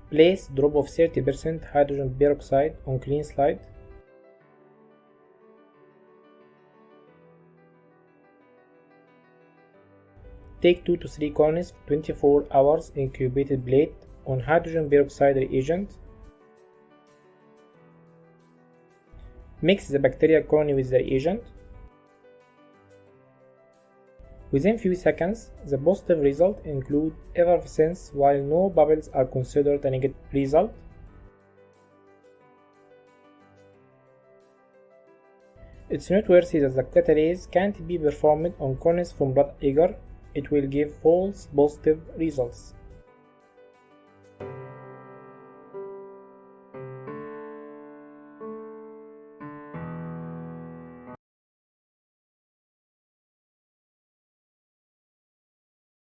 Place drop of 30% hydrogen peroxide on clean slide. Take 2 to 3 cones 24 hours incubated plate on hydrogen peroxide reagent. Mix the bacterial colony with the reagent. Within few seconds, the positive result include effervescence, while no bubbles are considered a negative result. It's noteworthy that the catalase can't be performed on cones from blood agar. It will give false positive results.